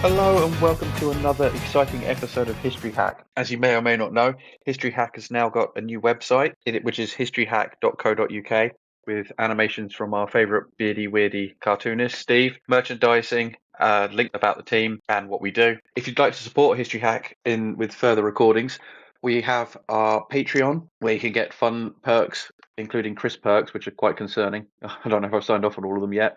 Hello and welcome to another exciting episode of History Hack. As you may or may not know, History Hack has now got a new website, which is historyhack.co.uk, with animations from our favourite beardy weirdy cartoonist, Steve, merchandising, link about the team and what we do. If you'd like to support History Hack with further recordings, we have our Patreon, where you can get fun perks, including Chris perks, which are quite concerning. I don't know if I've signed off on all of them yet.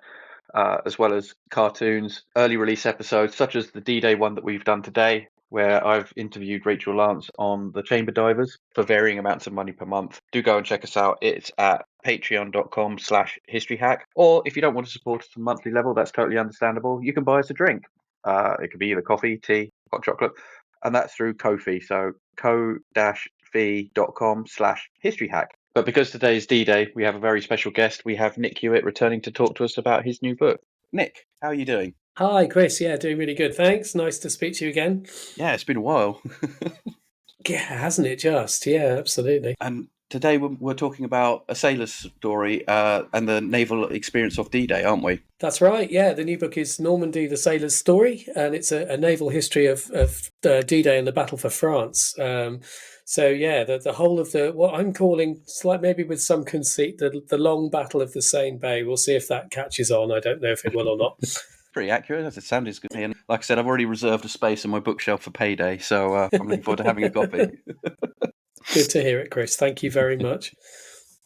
As well as cartoons, early release episodes, such as the D-Day one that we've done today, where I've interviewed Rachel Lance on the Chamber Divers for varying amounts of money per month. Do go and check us out. It's at patreon.com/historyhack. Or if you don't want to support us on a monthly level, that's totally understandable. You can buy us a drink. It could be either coffee, tea, hot chocolate, and that's through Ko-fi. So ko-fi.com/historyhack. But because today is D-Day, we have a very special guest. We have Nick Hewitt returning to talk to us about his new book. Nick, how are you doing? Hi, Chris. Yeah, doing really good. Thanks. Nice to speak to you again. Yeah, it's been a while. Yeah, hasn't it just? Yeah, absolutely. And today we're talking about a sailor's story and the naval experience of D-Day, aren't we? That's right. Yeah, the new book is Normandy, the Sailor's Story, and it's a naval history of D-Day and the battle for France. So yeah, the whole of what I'm calling, slight maybe with some conceit, the long battle of the Seine Bay. We'll see if that catches on. I don't know if it will or not. Pretty accurate. It sounds good. And like I said, I've already reserved a space on my bookshelf for payday, so I'm looking forward to having a copy. Good to hear it, Chris. Thank you very much.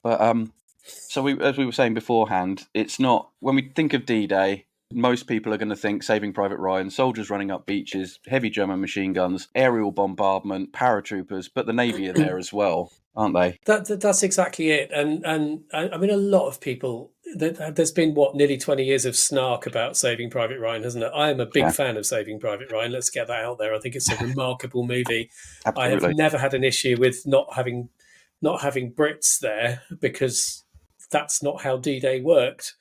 But so as we were saying beforehand, it's not, when we think of D-Day, most people are going to think Saving Private Ryan, soldiers running up beaches, heavy German machine guns, aerial bombardment, paratroopers, but the Navy are there as well, aren't they? That's exactly it. And I mean, a lot of people, there's been, nearly 20 years of snark about Saving Private Ryan, hasn't it? I am a big fan of Saving Private Ryan. Let's get that out there. I think it's a remarkable movie. I have never had an issue with not having Brits there, because that's not how D-Day worked.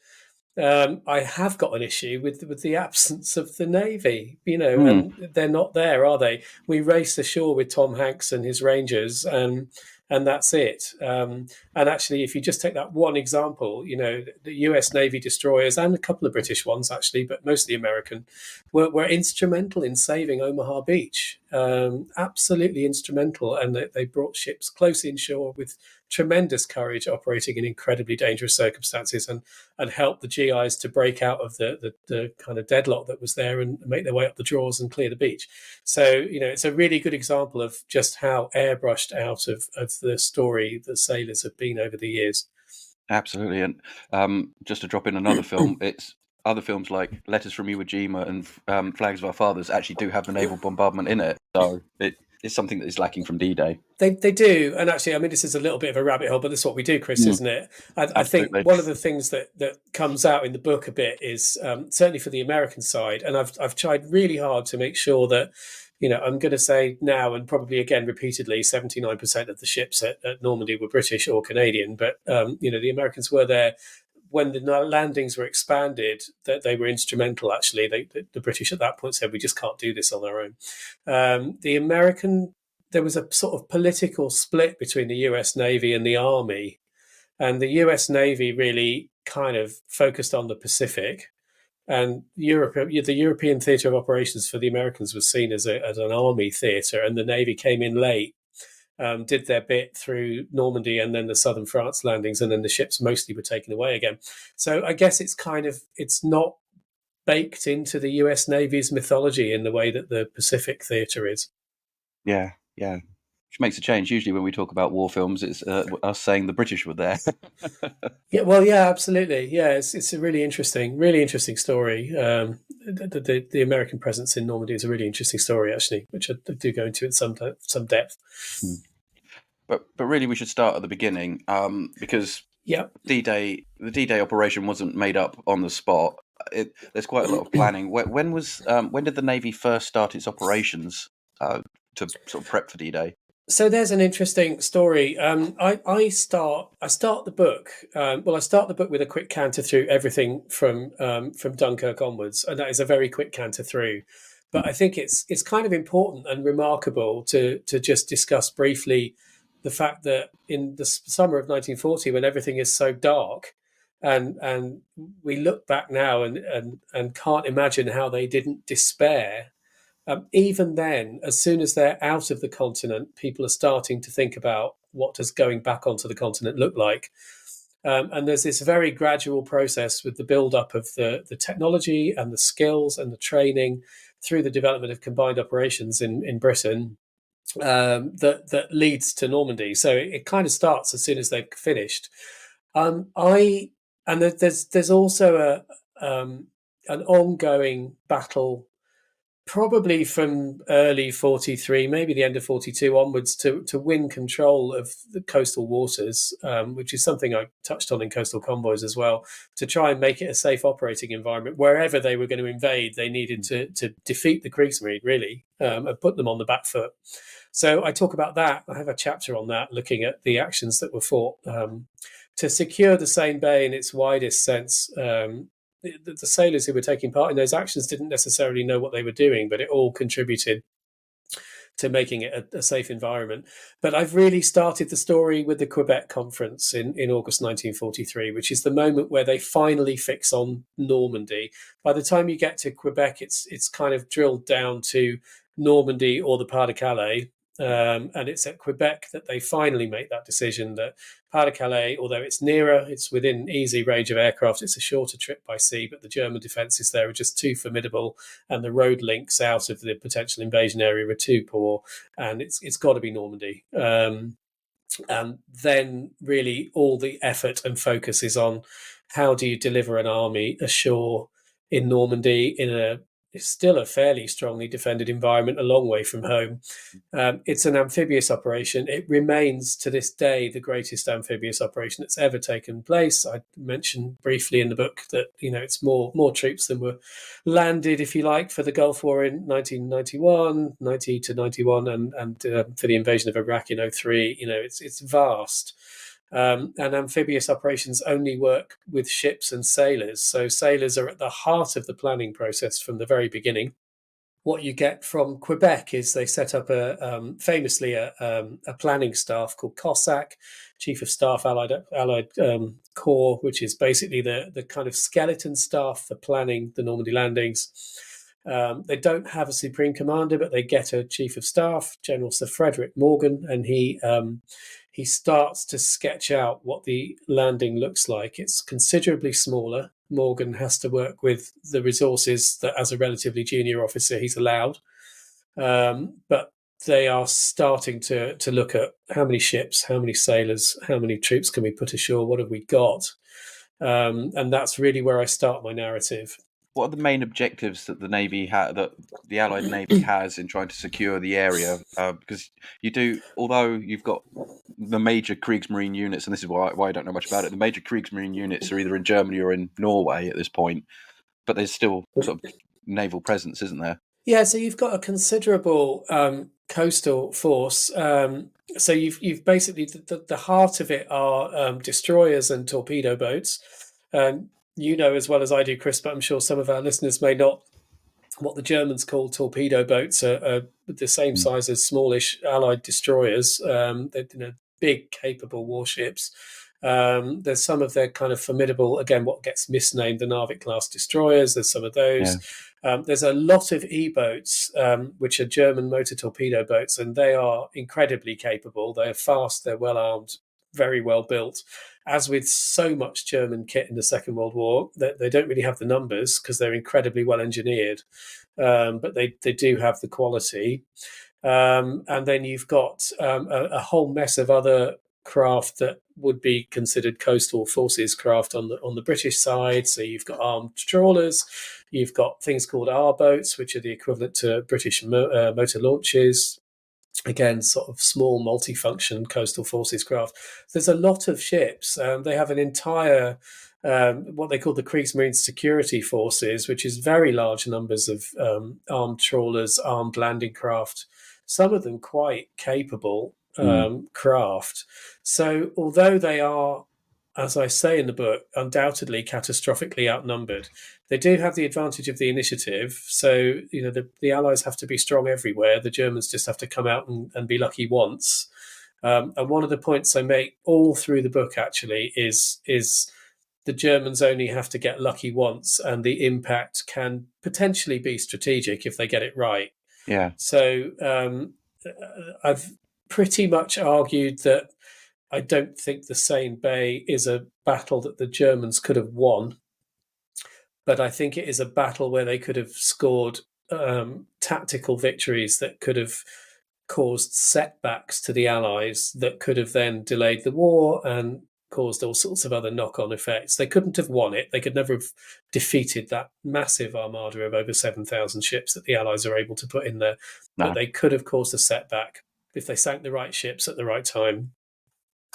I have got an issue with the absence of the Navy, and they're not there, are they? We race ashore with Tom Hanks and his Rangers, and that's it. And actually, if you just take that one example, the US Navy destroyers and a couple of British ones, actually, but mostly American, were instrumental in saving Omaha Beach. Absolutely instrumental. And they brought ships close inshore with tremendous courage, operating in incredibly dangerous circumstances, and helped the GIs to break out of the kind of deadlock that was there and make their way up the drawers and clear the beach. So, it's a really good example of just how airbrushed out of the story the sailors have been over the years. Absolutely. And just to drop in another film, it's other films like Letters from Iwo Jima and Flags of Our Fathers actually do have the naval bombardment in it. So it's something that is lacking from D-Day. They do. And actually, I mean, this is a little bit of a rabbit hole, but this is what we do, Chris, isn't it? I think one of the things that comes out in the book a bit is, certainly for the American side, and I've tried really hard to make sure that, I'm going to say now, and probably again repeatedly, 79% of the ships at Normandy were British or Canadian, but, the Americans were there when the landings were expanded, that they were instrumental, actually. The British at that point said, we just can't do this on our own. There was a sort of political split between the US Navy and the Army. And the US Navy really kind of focused on the Pacific. And the European theatre of operations for the Americans was seen as an army theatre, and the Navy came in late. Did their bit through Normandy and then the southern France landings, and then the ships mostly were taken away again. So I guess it's not baked into the US Navy's mythology in the way that the Pacific theatre is. Yeah. Which makes a change. Usually when we talk about war films, it's us saying the British were there. Yeah, absolutely. Yeah, it's a really interesting story. The American presence in Normandy is a really interesting story, actually, which I do go into in some depth. But really, we should start at the beginning, because the D-Day operation wasn't made up on the spot. There's quite a lot of planning. When did the Navy first start its operations to sort of prep for D-Day? So there's an interesting story. I start the book. I start the book with a quick canter through everything from Dunkirk onwards, and that is a very quick canter through. But I think it's kind of important and remarkable to just discuss briefly the fact that in the summer of 1940, when everything is so dark, and we look back now and can't imagine how they didn't despair. Even then, as soon as they're out of the continent, people are starting to think about what does going back onto the continent look like. And there's this very gradual process with the build-up of the technology and the skills and the training through the development of combined operations in Britain, that leads to Normandy. So it kind of starts as soon as they've finished. There's also an ongoing battle, probably from early 43, maybe the end of 42 onwards, to win control of the coastal waters, which is something I touched on in Coastal Convoys as well, to try and make it a safe operating environment. Wherever they were going to invade, they needed to defeat the Kriegsmarine, really, and put them on the back foot. So I talk about that. I have a chapter on that, looking at the actions that were fought to secure the Seine Bay in its widest sense. The sailors who were taking part in those actions didn't necessarily know what they were doing, but it all contributed to making it a safe environment. But I've really started the story with the Quebec conference in August 1943, which is the moment where they finally fix on Normandy. By the time you get to Quebec, it's kind of drilled down to Normandy or the Pas-de-Calais. And it's at Quebec that they finally make that decision that Pas-de-Calais, although it's nearer, it's within easy range of aircraft, it's a shorter trip by sea, but the German defences there are just too formidable, and the road links out of the potential invasion area are too poor, and it's got to be Normandy. And then really all the effort and focus is on how do you deliver an army ashore in Normandy in it's still a fairly strongly defended environment, a long way from home. It's an amphibious operation. It remains to this day the greatest amphibious operation that's ever taken place. I mentioned briefly in the book that it's more troops than were landed, if you like, for the Gulf War in 1991, 90 to 91, and for the invasion of Iraq in 03. It's vast. And amphibious operations only work with ships and sailors. So sailors are at the heart of the planning process from the very beginning. What you get from Quebec is they set up famously a planning staff called Cossack, Chief of Staff Allied Corps, which is basically the kind of skeleton staff for planning the Normandy landings. They don't have a supreme commander, but they get a chief of staff, General Sir Frederick Morgan, and he starts to sketch out what the landing looks like. It's considerably smaller. Morgan has to work with the resources that, as a relatively junior officer, he's allowed. But they are starting to look at how many ships, how many sailors, how many troops can we put ashore, what have we got? And that's really where I start my narrative. What are the main objectives that that the Allied Navy has in trying to secure the area? Because although you've got the major Kriegsmarine units, and this is why I don't know much about it, the major Kriegsmarine units are either in Germany or in Norway at this point, but there's still sort of naval presence, isn't there? Yeah, so you've got a considerable coastal force. So you've basically the heart of it are destroyers and torpedo boats. You know as well as I do, Chris, but I'm sure some of our listeners may not. What the Germans call torpedo boats are the same size as smallish Allied destroyers. They're big, capable warships. There's some of their kind of formidable, again, what gets misnamed the Narvik-class destroyers. There's some of those. Yeah. There's a lot of E-boats, which are German motor torpedo boats, and they are incredibly capable. They're fast, they're well-armed, very well built. As with so much German kit in the Second World War, they don't really have the numbers because they're incredibly well engineered, but they do have the quality. And then you've got a whole mess of other craft that would be considered coastal forces craft on the British side. So you've got armed trawlers, you've got things called R boats, which are the equivalent to British motor launches. Again, sort of small multifunction coastal forces craft. There's a lot of ships. They have an entire what they call the Kriegsmarine security forces, which is very large numbers of armed trawlers, armed landing craft, some of them quite capable craft. So although they are, as I say in the book, undoubtedly catastrophically outnumbered, they do have the advantage of the initiative. So, the Allies have to be strong everywhere. The Germans just have to come out and be lucky once. And one of the points I make all through the book, actually, is the the Germans only have to get lucky once, and the impact can potentially be strategic if they get it right. Yeah. So I've pretty much argued that I don't think the Seine Bay is a battle that the Germans could have won, but I think it is a battle where they could have scored tactical victories that could have caused setbacks to the Allies that could have then delayed the war and caused all sorts of other knock-on effects. They couldn't have won it. They could never have defeated that massive armada of over 7,000 ships that the Allies are able to put in there. No. But they could have caused a setback if they sank the right ships at the right time.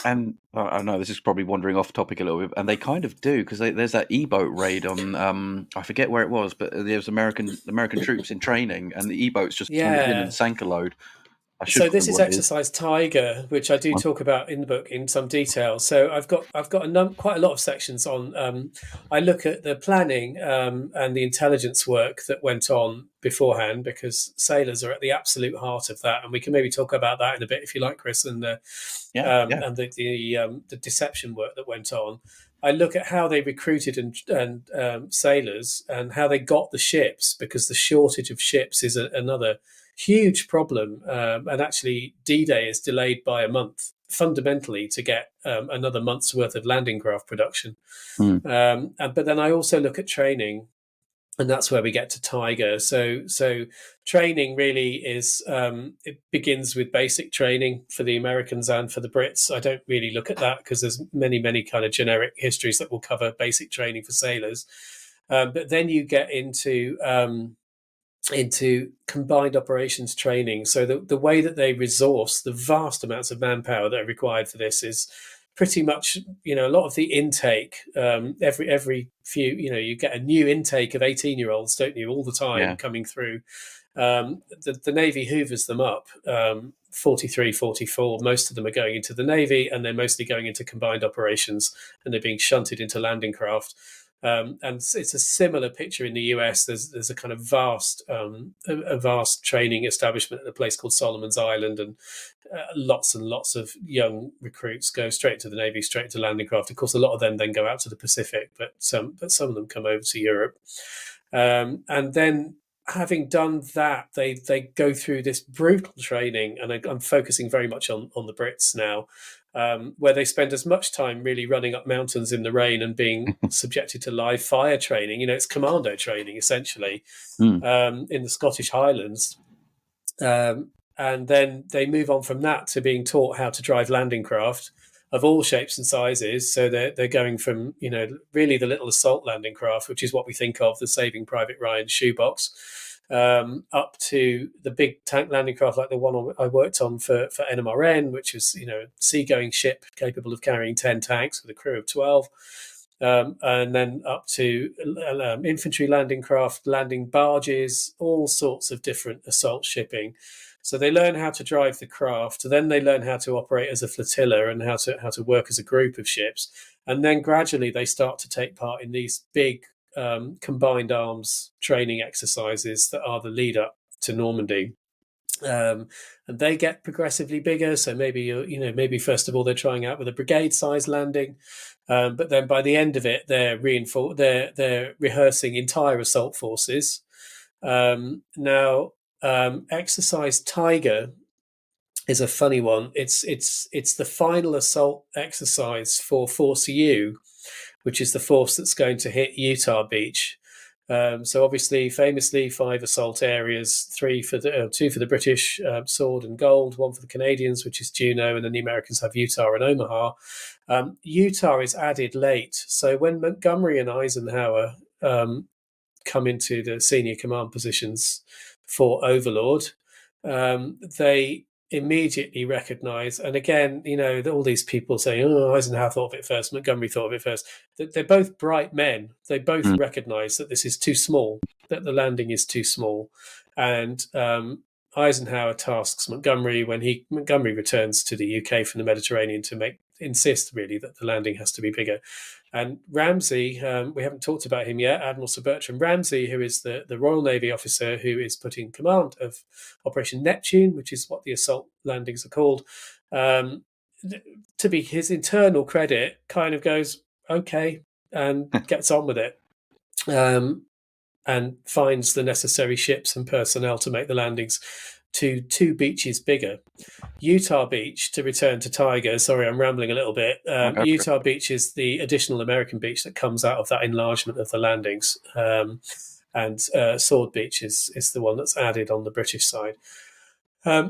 And I know this is probably wandering off topic a little bit, and they kind of do, because there's that E-boat raid on I forget where it was, but there's American troops in training, and the E-boats just swooped in and sank a load. So this is Exercise Tiger, which I do talk about in the book in some detail. So I've got quite a lot of sections on. I look at the planning and the intelligence work that went on beforehand, because sailors are at the absolute heart of that, and we can maybe talk about that in a bit if you like, Chris, and the deception work that went on. I look at how they recruited and sailors, and how they got the ships, because the shortage of ships is another huge problem, and actually D-Day is delayed by a month fundamentally to get another month's worth of landing craft production. But then I also look at training, and that's where we get to Tiger. So training really is it begins with basic training for the Americans and for the Brits. I don't really look at that because there's many kind of generic histories that will cover basic training for sailors. But then you get into combined operations training. So the way that they resource the vast amounts of manpower that are required for this is pretty much, a lot of the intake, every few, you get a new intake of 18-year-olds, don't you, all the time coming through. The Navy hoovers them up, 43, 44. Most of them are going into the Navy, and they're mostly going into combined operations, and they're being shunted into landing craft. And it's a similar picture in the US. There's a kind of vast training establishment at a place called Solomon's Island, and lots and lots of young recruits go straight to the Navy, straight to landing craft. Of course, a lot of them then go out to the Pacific, but some of them come over to Europe. And then, having done that, they go through this brutal training, and I'm focusing very much on the Brits now, where they spend as much time really running up mountains in the rain and being subjected to live fire training. It's commando training, essentially, in the Scottish Highlands. And then they move on from that to being taught how to drive landing craft of all shapes and sizes. So they're going from, really the little assault landing craft, which is what we think of, the Saving Private Ryan shoebox, up to the big tank landing craft like the one I worked on for NMRN, which is, a seagoing ship capable of carrying 10 tanks with a crew of 12. And then up to infantry landing craft, landing barges, all sorts of different assault shipping. So they learn how to drive the craft, then they learn how to operate as a flotilla and how to work as a group of ships. And then gradually they start to take part in these big combined arms training exercises that are the lead up to Normandy. And they get progressively bigger. So maybe first of all they're trying out with a brigade-size landing, but then by the end of it, they're rehearsing entire assault forces. Now, Exercise Tiger is a funny one. It's the final assault exercise for Force U, which is the force that's going to hit Utah Beach. So obviously, famously, 5 assault areas, 2 for the British, Sword and Gold, 1 for the Canadians, which is Juno, and then the Americans have Utah and Omaha. Utah is added late. So when Montgomery and Eisenhower come into the senior command positions for Overlord, they immediately recognize, and again, all these people saying, Eisenhower thought of it first, Montgomery thought of it first. They're both bright men. They both recognize that this is too small, that the landing is too small. And Eisenhower tasks Montgomery when Montgomery returns to the UK from the Mediterranean to insist really that the landing has to be bigger. And Ramsey, we haven't talked about him yet, Admiral Sir Bertram Ramsey, who is the Royal Navy officer who is put in command of Operation Neptune, which is what the assault landings are called, to be his internal credit, kind of goes, okay, and gets on with it, and finds the necessary ships and personnel to make the landings to 2 beaches bigger. Utah Beach, to return to Tiger, sorry, I'm rambling a little bit. Utah Beach is the additional American beach that comes out of that enlargement of the landings. And Sword Beach is the one that's added on the British side.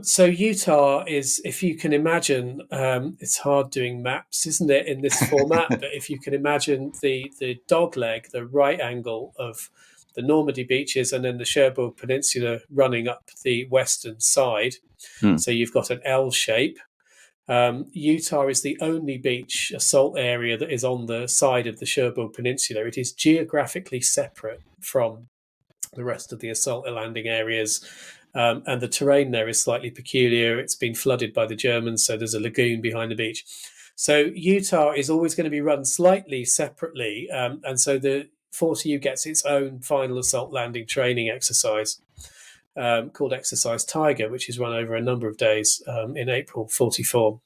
So Utah is, if you can imagine, it's hard doing maps, isn't it, in this format? But if you can imagine the dog leg, the right angle of the Normandy beaches, and then the Cherbourg Peninsula running up the western side. So you've got an L shape. Utah is the only beach assault area that is on the side of the Cherbourg Peninsula. It is geographically separate from the rest of the assault landing areas. And the terrain there is slightly peculiar. It's been flooded by the Germans, so there's a lagoon behind the beach. So Utah is always going to be run slightly separately. And so the 40U gets its own final assault landing training exercise called Exercise Tiger, which is run over a number of days in April 44.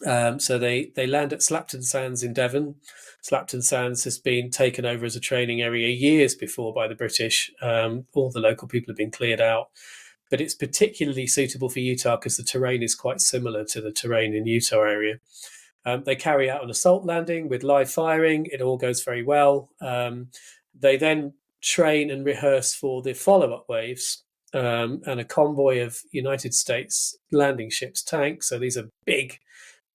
So they land at Slapton Sands in Devon. Slapton Sands has been taken over as a training area years before by the British. All the local people have been cleared out. But it's particularly suitable for Utah because the terrain is quite similar to the terrain in Utah area. They carry out an assault landing with live firing. It all goes very well. They then train and rehearse for the follow-up waves and a convoy of United States landing ships, tanks. So these are big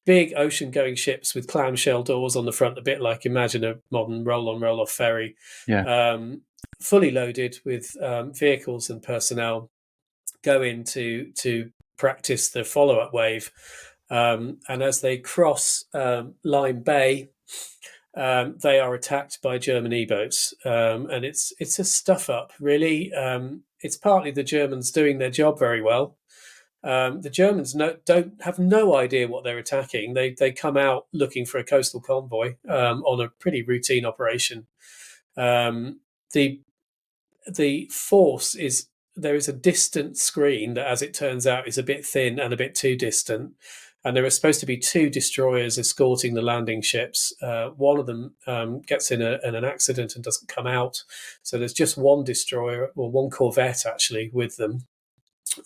ocean-going ships with clamshell doors on the front, a bit like, imagine a modern roll-on, roll-off ferry, fully loaded with vehicles and personnel, go in to practice the follow-up wave. And as they cross Lime Bay, they are attacked by German E-boats. And it's a stuff-up, really. It's partly the Germans doing their job very well. The Germans don't have no idea what they're attacking. They come out looking for a coastal convoy on a pretty routine operation. The force is, there is a distant screen that, as it turns out, is a bit thin and a bit too distant. And there are supposed to be 2 destroyers escorting the landing ships. One of them gets in an accident and doesn't come out. So there's just one destroyer, or one corvette actually, with them.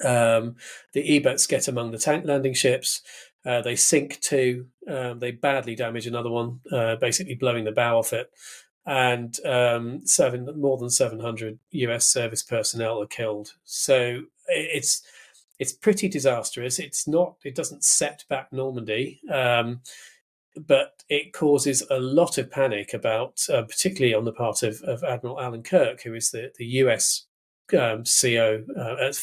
The E-boats get among the tank landing ships. They sink 2. They badly damage another one, basically blowing the bow off it. And more than 700 US service personnel are killed. So it's pretty disastrous. It doesn't set back Normandy, but it causes a lot of panic about, particularly on the part of Admiral Alan Kirk, who is the US CO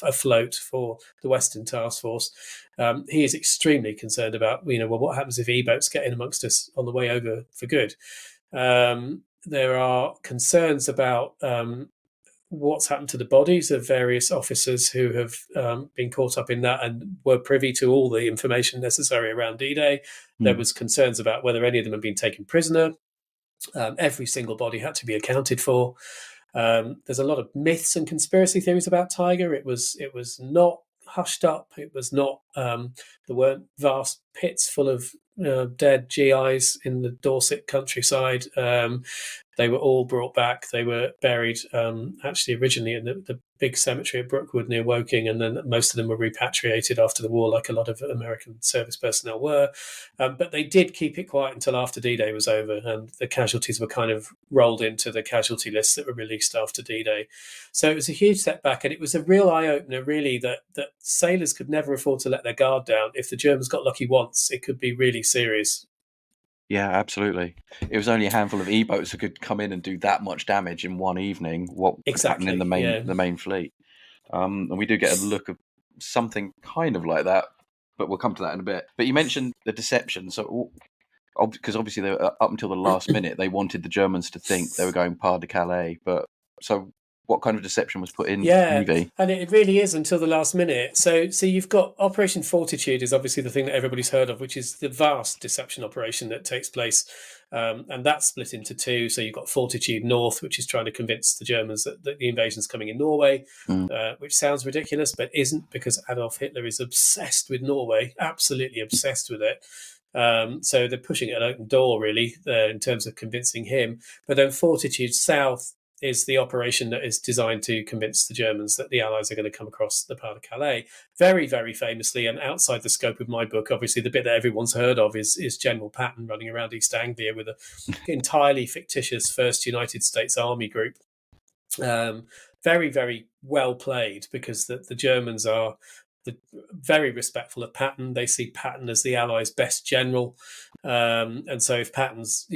afloat for the Western Task Force. He is extremely concerned about, what happens if E-boats get in amongst us on the way over for good. There are concerns about what's happened to the bodies of various officers who have been caught up in that and were privy to all the information necessary around D-Day. There was concerns about whether any of them had been taken prisoner. Every single body had to be accounted for. There's a lot of myths and conspiracy theories about Tiger. It was not hushed up. It was not. There weren't vast pits full of dead GIs in the Dorset countryside. They were all brought back. They were buried actually originally in the big cemetery at Brookwood near Woking, and then most of them were repatriated after the war, like a lot of American service personnel were. But they did keep it quiet until after D-Day was over, and the casualties were kind of rolled into the casualty lists that were released after D-Day. So it was a huge setback, and it was a real eye-opener, really, that sailors could never afford to let their guard down. If the Germans got lucky once, it could be really serious. Yeah, absolutely. It was only a handful of E-boats that could come in and do that much damage in one evening. What happened in the main fleet? And we do get a look of something kind of like that, but we'll come to that in a bit. But you mentioned the deception, so because obviously they were, up until the last minute, they wanted the Germans to think they were going Pas de Calais. But so, what kind of deception was put in? Navy? And it really is until the last minute. So you've got Operation Fortitude is obviously the thing that everybody's heard of, which is the vast deception operation that takes place. And that's split into 2. So you've got Fortitude North, which is trying to convince the Germans that the invasion's coming in Norway, which sounds ridiculous, but isn't, because Adolf Hitler is obsessed with Norway, absolutely obsessed with it. So they're pushing an open door, really, in terms of convincing him. But then Fortitude South is the operation that is designed to convince the Germans that the Allies are going to come across the part of Calais. Very, very famously, and outside the scope of my book, obviously, the bit that everyone's heard of is General Patton running around East Anglia with an entirely fictitious First United States Army group. Very, very well played, because the Germans are very respectful of Patton. They see Patton as the Allies' best general, and so if Patton's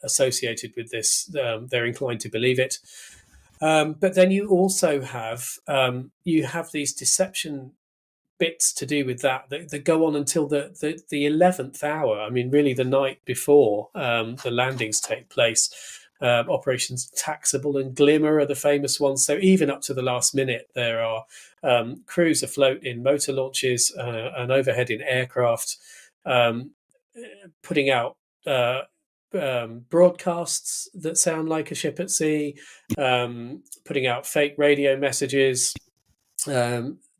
associated with this, they're inclined to believe it. But then you also have these deception bits to do with that go on until the 11th hour. I mean, really, the night before the landings take place. Operations Taxable and Glimmer are the famous ones. So even up to the last minute, there are crews afloat in motor launches and overhead in aircraft, putting out broadcasts that sound like a ship at sea, putting out fake radio messages.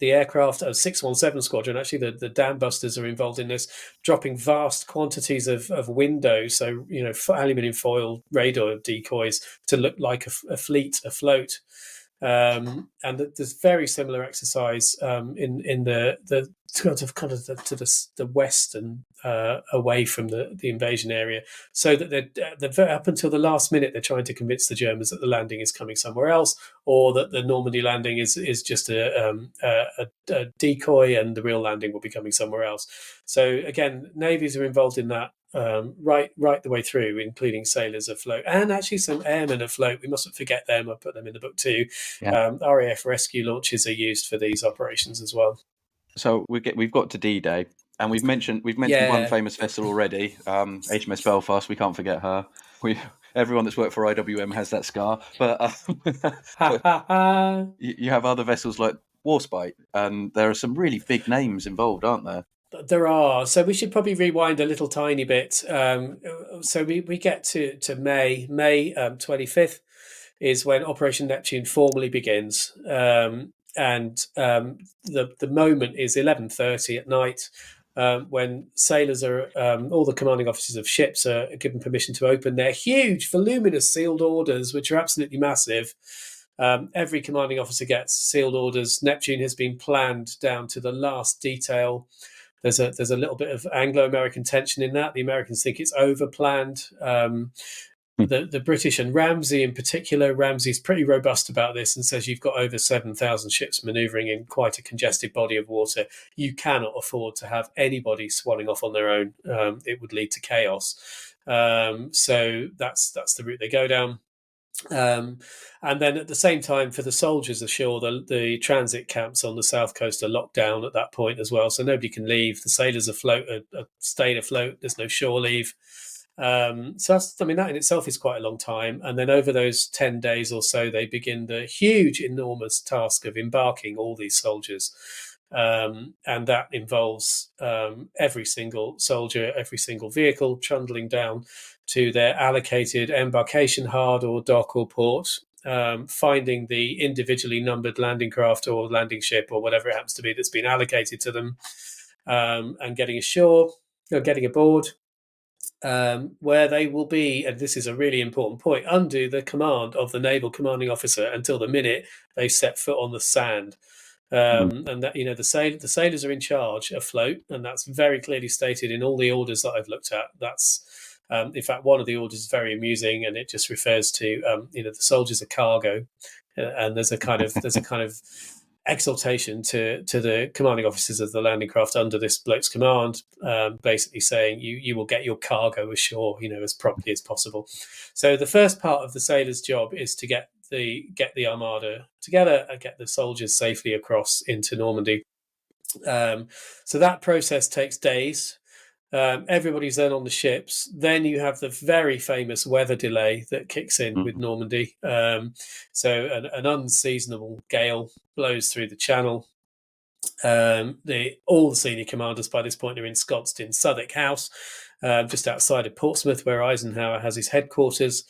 The aircraft, 617 Squadron, actually the dam busters are involved in this, dropping vast quantities of windows, so aluminium foil radar decoys to look like a fleet afloat. And there's very similar exercise in the kind of to the west and away from the invasion area, so that they're up until the last minute they're trying to convince the Germans that the landing is coming somewhere else, or that the Normandy landing is just a decoy and the real landing will be coming somewhere else. So again, navies are involved in that. Right the way through, including sailors afloat and actually some airmen afloat. We mustn't forget them. I put them in the book too. Yeah. RAF rescue launches are used for these operations as well. So we've got to D-Day, and we've mentioned one famous vessel already, HMS Belfast. We can't forget her. Everyone that's worked for IWM has that scar, but you have other vessels like Warspite, and there are some really big names involved, aren't there? There are. So we should probably rewind a little tiny bit. So we get to May 25th is when Operation Neptune formally begins. And the moment is 11:30 at night, when sailors are, all the commanding officers of ships are given permission to open their huge, voluminous sealed orders, which are absolutely massive. Every commanding officer gets sealed orders. Neptune has been planned down to the last detail. There's a little bit of Anglo-American tension in that. The Americans think it's over-planned. The British and Ramsay in particular, Ramsay's pretty robust about this and says you've got over 7,000 ships manoeuvring in quite a congested body of water. You cannot afford to have anybody swanning off on their own. It would lead to chaos. So that's the route they go down. And then at the same time, for the soldiers ashore, the transit camps on the south coast are locked down at that point as well, so nobody can leave. The sailors afloat are stayed afloat. There's no shore leave. So that in itself is quite a long time. And then over those 10 days or so, they begin the huge, enormous task of embarking all these soldiers. And that involves every single soldier, every single vehicle trundling down to their allocated embarkation hard or dock or port, finding the individually numbered landing craft or landing ship or whatever it happens to be that's been allocated to them, and getting ashore, getting aboard, where they will be, and this is a really important point, under the command of the naval commanding officer until the minute they set foot on the sand. And that the sailors are in charge afloat, and that's very clearly stated in all the orders that I've looked at. That's in fact, one of the orders is very amusing, and it just refers to the soldiers are cargo, and there's a kind of exaltation to the commanding officers of the landing craft under this bloke's command, basically saying you will get your cargo ashore, as promptly as possible. So the first part of the sailor's job is to get the armada together and get the soldiers safely across into Normandy. So that process takes days. Everybody's then on the ships. Then you have the very famous weather delay that kicks in with Normandy. So an unseasonable gale blows through the channel. All the senior commanders by this point are ensconced in Southwark House, just outside of Portsmouth, where Eisenhower has his headquarters.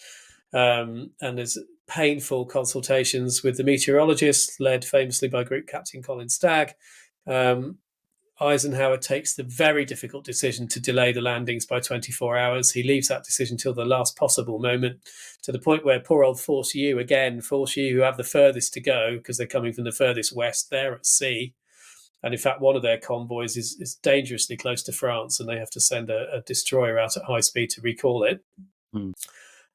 And there's painful consultations with the meteorologists, led famously by Group Captain Colin Stagg. Eisenhower takes the very difficult decision to delay the landings by 24 hours. He leaves that decision till the last possible moment, to the point where poor old Force U, who have the furthest to go because they're coming from the furthest west, they're at sea. And in fact, one of their convoys is dangerously close to France, and they have to send a destroyer out at high speed to recall it.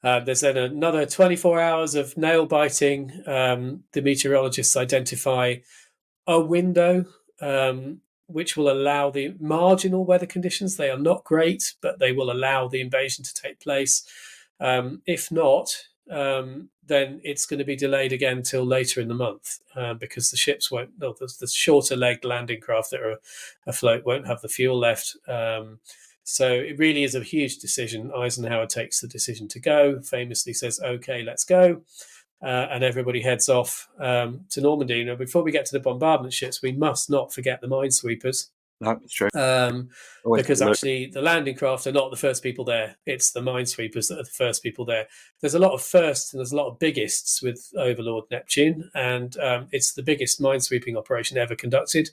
There's then another 24 hours of nail biting. The meteorologists identify a window which will allow the marginal weather conditions. They are not great, but they will allow the invasion to take place. If not, then it's going to be delayed again till later in the month because the ships won't. The shorter-legged landing craft that are afloat won't have the fuel left. So it really is a huge decision. Eisenhower takes the decision to go, famously says, "Okay, let's go." And everybody heads off to Normandy. Now, before we get to the bombardment ships, we must not forget the minesweepers. No, it's true. Because actually the landing craft are not the first people there. It's the minesweepers that are the first people there. There's a lot of firsts and there's a lot of biggists with Overlord Neptune, and it's the biggest minesweeping operation ever conducted.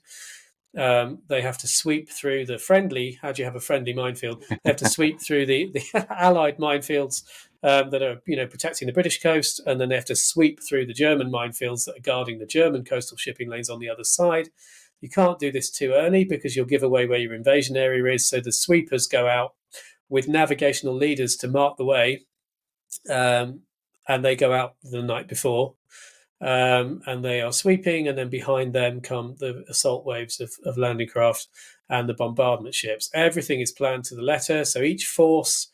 They have to sweep through the friendly. How do you have a friendly minefield? They have to sweep through the Allied minefields that are, protecting the British coast, and then they have to sweep through the German minefields that are guarding the German coastal shipping lanes on the other side. You can't do this too early because you'll give away where your invasion area is. So the sweepers go out with navigational leaders to mark the way, and they go out the night before. And they are sweeping, and then behind them come the assault waves of landing craft and the bombardment ships. Everything is planned to the letter. So each force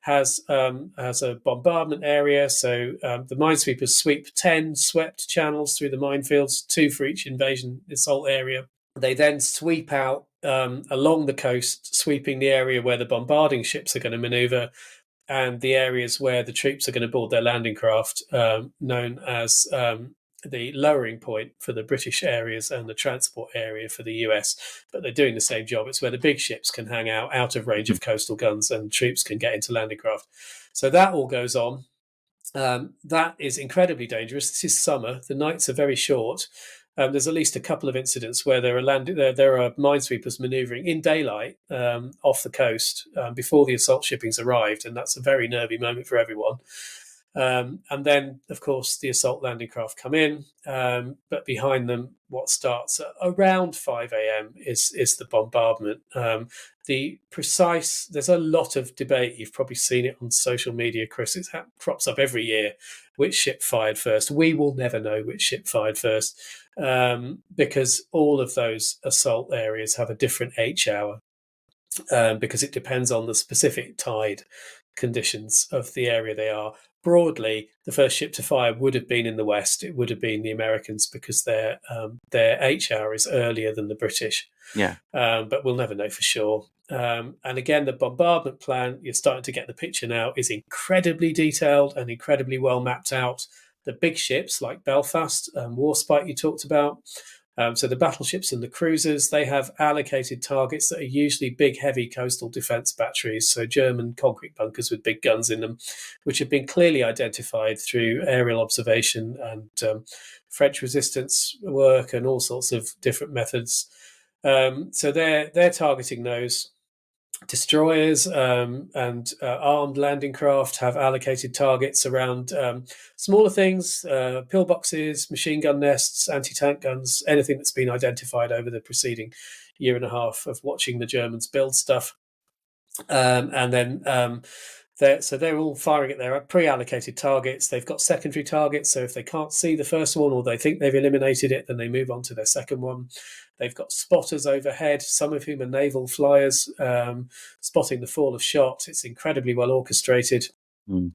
has a bombardment area. So the minesweepers sweep 10 swept channels through the minefields, 2 for each invasion assault area. They then sweep out along the coast, sweeping the area where the bombarding ships are going to maneuver, and the areas where the troops are going to board their landing craft, known as the lowering point for the British areas and the transport area for the US. But they're doing the same job. It's where the big ships can hang out of range of coastal guns, and troops can get into landing craft. So that all goes on. That is incredibly dangerous. This is summer. The nights are very short. There's at least a couple of incidents where there are minesweepers manoeuvring in daylight off the coast before the assault shipping's arrived, and that's a very nervy moment for everyone. And then, of course, the assault landing craft come in, but behind them, what starts at around 5 a.m. is the bombardment. There's a lot of debate. You've probably seen it on social media, Chris. It crops up every year. Which ship fired first? We will never know which ship fired first because all of those assault areas have a different H hour because it depends on the specific tide conditions of the area they are. Broadly, the first ship to fire would have been in the west. It would have been the Americans because their H hour is earlier than the British. Yeah. But we'll never know for sure. And again, the bombardment plan, you're starting to get the picture now, is incredibly detailed and incredibly well mapped out. The big ships like Belfast and Warspite you talked about, so the battleships and the cruisers, they have allocated targets that are usually big, heavy coastal defence batteries, so German concrete bunkers with big guns in them, which have been clearly identified through aerial observation and French resistance work and all sorts of different methods. So they're targeting those. Destroyers and armed landing craft have allocated targets around smaller things, pillboxes, machine gun nests, anti-tank guns, anything that's been identified over the preceding year and a half of watching the Germans build stuff. And then they're all firing at their pre-allocated targets. They've got secondary targets, so if they can't see the first one or they think they've eliminated it, then they move on to their second one. They've got spotters overhead, some of whom are naval flyers, spotting the fall of shot. It's incredibly well orchestrated. And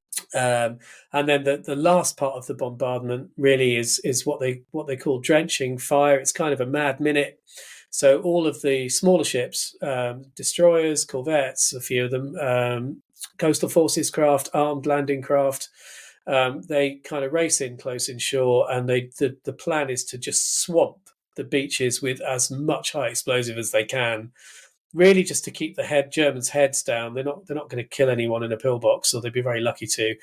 then the last part of the bombardment really is what they call drenching fire. It's kind of a mad minute. So all of the smaller ships, destroyers, corvettes, a few of them, coastal forces craft, armed landing craft, they kind of race in close inshore, and the plan is to just swamp the beaches with as much high explosive as they can, really just to keep the Germans' heads down. They're not going to kill anyone in a pillbox, or they'd be very lucky to.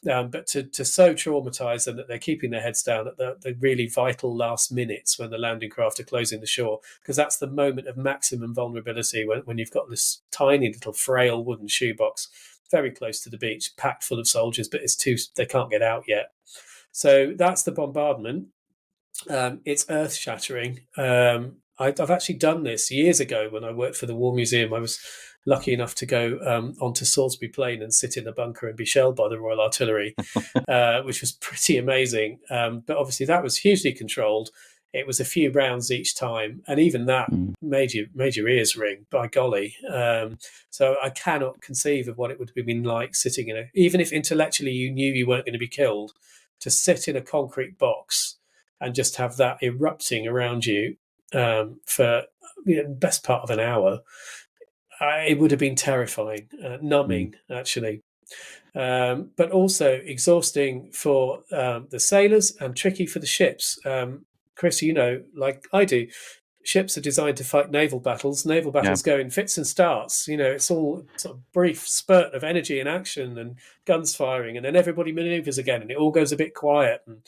but to so traumatise them that they're keeping their heads down at the really vital last minutes when the landing craft are closing the shore, because that's the moment of maximum vulnerability when you've got this tiny little frail wooden shoebox very close to the beach, packed full of soldiers, but they can't get out yet. So that's the bombardment. It's earth-shattering. I've actually done this years ago when I worked for the War Museum. I was lucky enough to go onto Salisbury Plain and sit in a bunker and be shelled by the Royal Artillery, which was pretty amazing. But obviously that was hugely controlled. It was a few rounds each time, and even that made your ears ring, by golly. So I cannot conceive of what it would have been like sitting in even if intellectually you knew you weren't going to be killed, to sit in a concrete box and just have that erupting around you for the best part of an hour. It would have been terrifying, numbing, actually. But also exhausting for the sailors and tricky for the ships. Chris, like I do, ships are designed to fight naval battles. Naval battles go in fits and starts. It's all sort of brief spurt of energy and action and guns firing, and then everybody manoeuvres again, and it all goes a bit quiet, and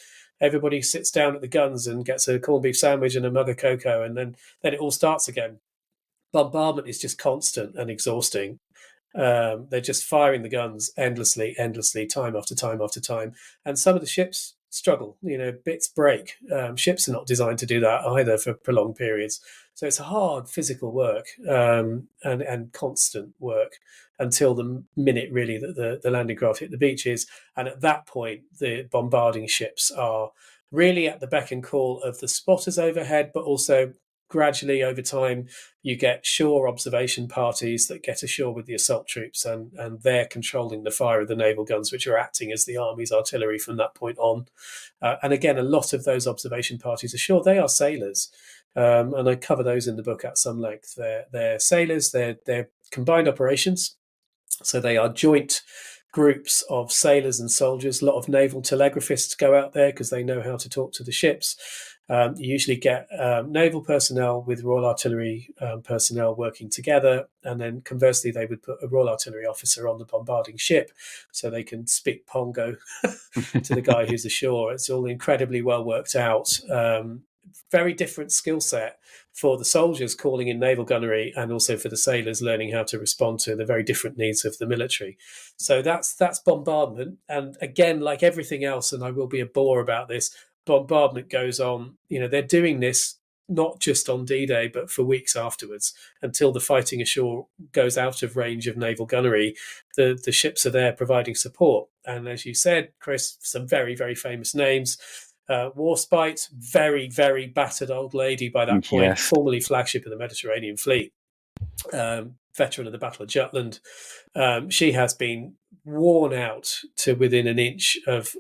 everybody sits down at the guns and gets a corned beef sandwich and a mug of cocoa, and then it all starts again. Bombardment is just constant and exhausting. They're just firing the guns endlessly, time after time after time. And some of the ships struggle, bits break. Ships are not designed to do that either for prolonged periods. So it's hard physical work and constant work until the minute really that the landing craft hit the beaches. And at that point, the bombarding ships are really at the beck and call of the spotters overhead, but also gradually over time you get shore observation parties that get ashore with the assault troops, and they're controlling the fire of the naval guns, which are acting as the army's artillery from that point on. And again, a lot of those observation parties ashore, they are sailors, and I cover those in the book at some length. They're sailors, they're combined operations, so they are joint groups of sailors and soldiers. A lot of naval telegraphists go out there because they know how to talk to the ships. You usually get naval personnel with Royal Artillery personnel working together, and then conversely they would put a Royal Artillery officer on the bombarding ship so they can speak Pongo to the guy who's ashore. It's all incredibly well worked out. Very different skill set for the soldiers calling in naval gunnery, and also for the sailors learning how to respond to the very different needs of the military. So that's bombardment. And again, like everything else, and I will be a bore about this, bombardment goes on. They're doing this not just on D-Day, but for weeks afterwards, until the fighting ashore goes out of range of naval gunnery. The ships are there providing support. And as you said, Chris, some very, very famous names. Warspite, very, very battered old lady by that point, formerly flagship of the Mediterranean Fleet, veteran of the Battle of Jutland. She has been worn out to within an inch of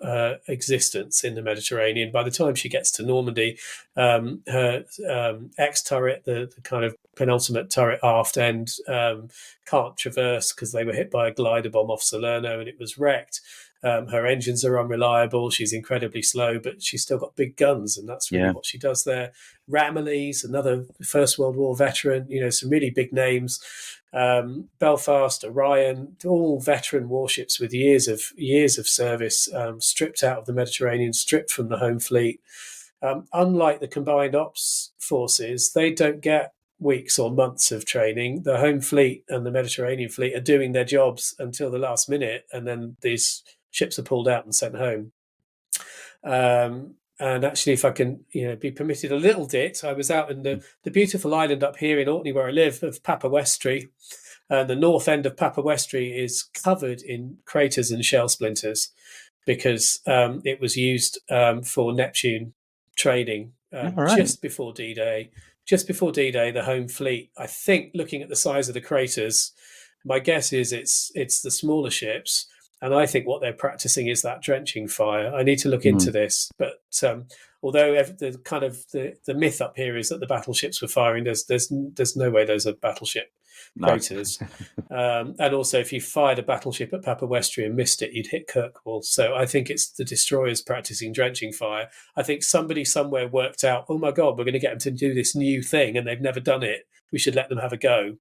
existence in the Mediterranean. By the time she gets to Normandy, her X-turret, the kind of penultimate turret aft end, can't traverse because they were hit by a glider bomb off Salerno and it was wrecked. Her engines are unreliable. She's incredibly slow, but she's still got big guns, and that's really what she does there. Ramillies, another First World War veteran, some really big names. Belfast, Orion, all veteran warships with years of service, stripped out of the Mediterranean, stripped from the home fleet. Unlike the combined ops forces, they don't get weeks or months of training. The home fleet and the Mediterranean fleet are doing their jobs until the last minute, and then these ships are pulled out and sent home. And actually, if I can be permitted a little dit, I was out in the beautiful island up here in Orkney where I live of Papawestry. The north end of Papawestry is covered in craters and shell splinters because it was used for Neptune training just before D-Day. Just before D-Day, the home fleet, I think, looking at the size of the craters, my guess is it's the smaller ships. And I think what they're practicing is that drenching fire. I need to look into this. But although the myth up here is that the battleships were firing, there's no way those are battleship craters. And also, if you fired a battleship at Papawestry and missed it, you'd hit Kirkwall. So I think it's the destroyers practicing drenching fire. I think somebody somewhere worked out, oh my God, we're going to get them to do this new thing and they've never done it. We should let them have a go.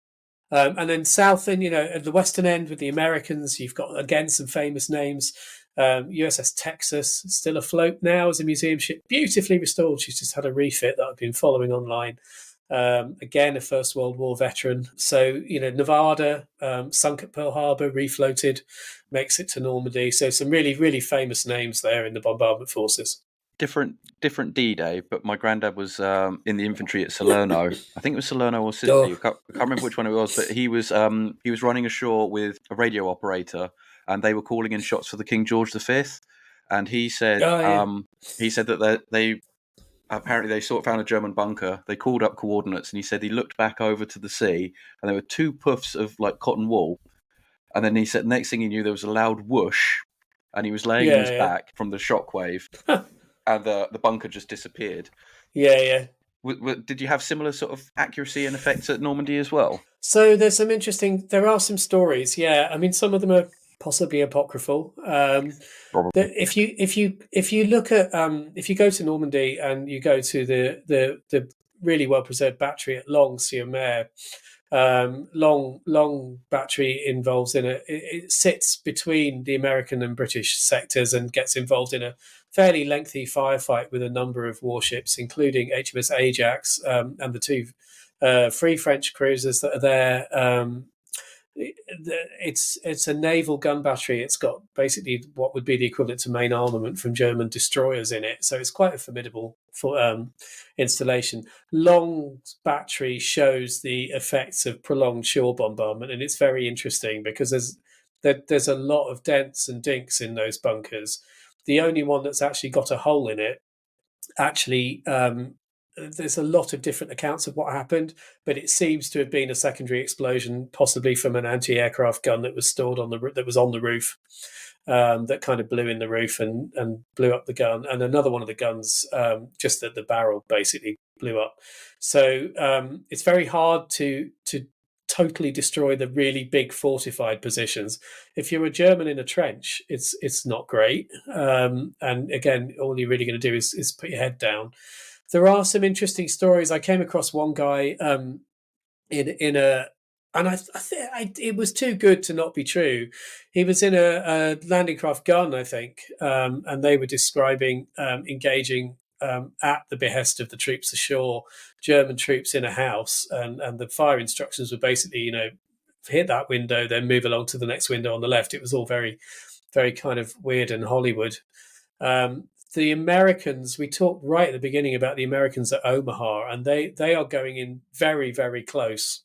And then south, and at the western end with the Americans, you've got again some famous names. USS Texas, still afloat now as a museum ship, beautifully restored. She's just had a refit that I've been following online. Again, a First World War veteran. So, Nevada, sunk at Pearl Harbor, refloated, makes it to Normandy. So some really, really famous names there in the bombardment forces. Different D-Day, but my granddad was in the infantry at Salerno. I think it was Salerno or Sicily. I can't remember which one it was, but he was running ashore with a radio operator, and they were calling in shots for the King George V. And he said that they apparently they found a German bunker. They called up coordinates, and he said he looked back over to the sea, and there were 2 puffs of like cotton wool, and then he said next thing he knew there was a loud whoosh, and he was laying on his back from the shockwave. And the bunker just disappeared. Yeah. Did you have similar sort of accuracy and effects at Normandy as well? So there are some stories. Yeah, I mean, some of them are possibly apocryphal. Probably. If you look at if you go to Normandy and you go to the really well preserved battery at Long-sur-Mer, long battery involves it sits between the American and British sectors and gets involved in a fairly lengthy firefight with a number of warships, including HMS Ajax and the 2 Free French cruisers that are there. It's a naval gun battery. It's got basically what would be the equivalent to main armament from German destroyers in it. So it's quite a formidable installation. Long battery shows the effects of prolonged shore bombardment, and it's very interesting because there's a lot of dents and dinks in those bunkers. The only one that's actually got a hole in it, there's a lot of different accounts of what happened, but it seems to have been a secondary explosion, possibly from an anti-aircraft gun that was stored on the roof, that kind of blew in the roof and blew up the gun. And another one of the guns, just at the barrel, basically blew up. So it's very hard to totally destroy the really big fortified positions. If you're a German in a trench, it's not great. And again, all you're really going to do is put your head down. There are some interesting stories. I came across one guy it was too good to not be true. He was in a landing craft gun, I think, and they were describing engaging at the behest of the troops ashore, German troops in a house, and the fire instructions were basically, hit that window, then move along to the next window on the left. It was all very, very kind of weird and Hollywood. The Americans, we talked right at the beginning about the Americans at Omaha, and they are going in very, very close.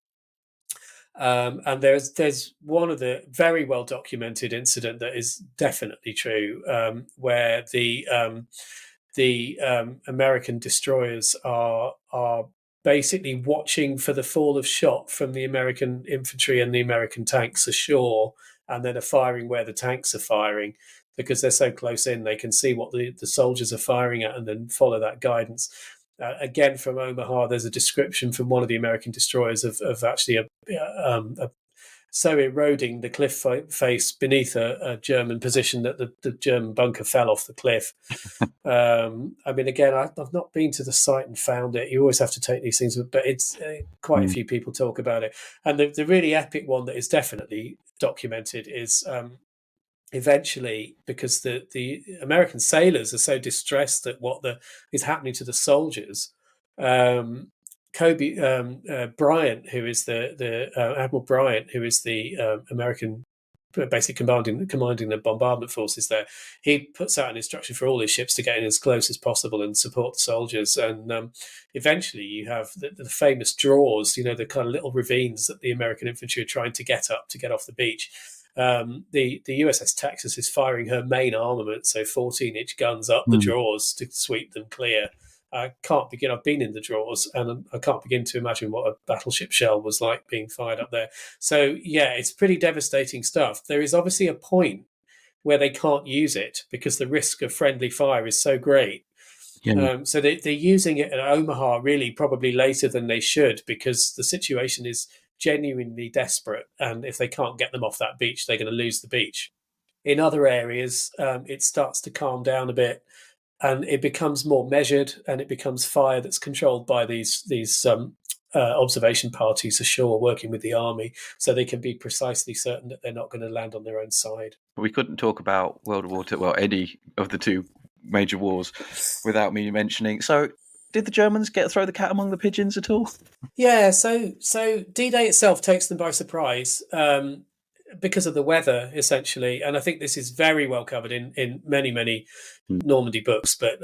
And there's one of the very well documented incident that is definitely true, where the American destroyers are basically watching for the fall of shot from the American infantry and the American tanks ashore, and then are firing where the tanks are firing. Because they're so close in, they can see what the soldiers are firing at and then follow that guidance. Again, from Omaha, there's a description from one of the American destroyers of actually so eroding the cliff face beneath a German position that the German bunker fell off the cliff. I mean, again, I've not been to the site and found it. You always have to take these things, but it's quite a few people talk about it. And the really epic one that is definitely documented is... eventually, because the American sailors are so distressed at what is happening to the soldiers, Bryant, who is the Admiral Bryant, who is the American basically commanding the bombardment forces there, he puts out an instruction for all his ships to get in as close as possible and support the soldiers. And eventually you have the famous draws, the kind of little ravines that the American infantry are trying to get up to get off the beach. The USS Texas is firing her main armament, so 14-inch guns up the draws to sweep them clear. I can't begin. I've been in the draws, and I can't begin to imagine what a battleship shell was like being fired up there. So yeah, it's pretty devastating stuff. There is obviously a point where they can't use it because the risk of friendly fire is so great. Yeah. So they're using it at Omaha really probably later than they should, because the situation is genuinely desperate, and if they can't get them off that beach, they're going to lose the beach. In other areas, it starts to calm down a bit, and it becomes more measured, and it becomes fire that's controlled by these observation parties ashore working with the army, so they can be precisely certain that they're not going to land on their own side. We couldn't talk about World War II, well, any of the two major wars, without me mentioning. So, did the Germans throw the cat among the pigeons at all? Yeah, so D-Day itself takes them by surprise because of the weather, essentially, and I think this is very well covered in many Normandy books. But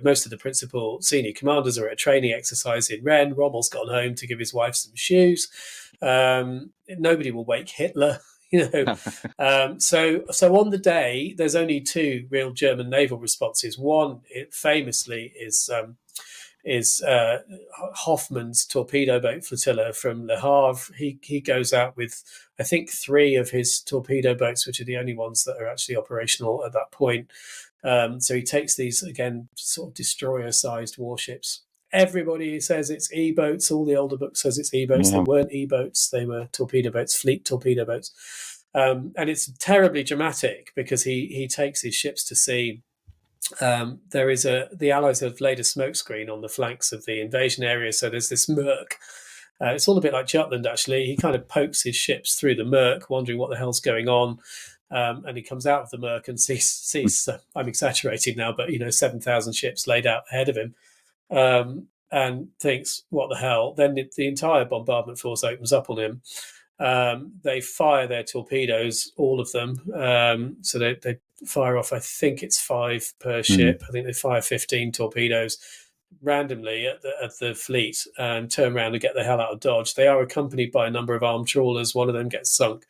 most of the principal senior commanders are at a training exercise in Rennes. Rommel's gone home to give his wife some shoes. Nobody will wake Hitler. So on the day, there's only two real German naval responses. One, famously, is Hoffmann's torpedo boat flotilla from Le Havre. He goes out with, I think, 3 of his torpedo boats, which are the only ones that are actually operational at that point. So he takes these, again, sort of destroyer-sized warships. Everybody says it's E-boats. All the older books says it's E-boats. They weren't E-boats. They were torpedo boats, fleet torpedo boats. And it's terribly dramatic because he takes his ships to sea. There is the Allies have laid a smokescreen on the flanks of the invasion area, so there's this murk. It's all a bit like Jutland, actually. He kind of pokes his ships through the murk, wondering what the hell's going on, and he comes out of the murk and sees I'm exaggerating now, but 7,000 ships laid out ahead of him, and thinks, what the hell? Then the entire bombardment force opens up on him. They fire their torpedoes, all of them. So they fire off, I think it's 5 per ship. I think they fire 15 torpedoes randomly at the fleet and turn around and get the hell out of Dodge. They are accompanied by a number of armed trawlers. One of them gets sunk.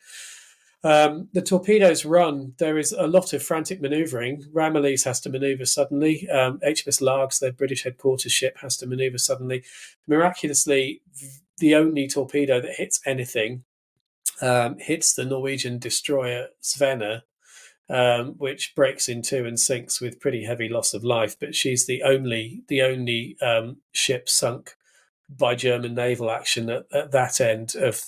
The torpedoes run. There is a lot of frantic manoeuvring. Ramillies has to manoeuvre suddenly. HMS Largs, their British headquarters ship, has to manoeuvre suddenly. Miraculously, the only torpedo that hits anything hits the Norwegian destroyer Svena, which breaks in 2 and sinks with pretty heavy loss of life. But she's the only ship sunk by German naval action at that end of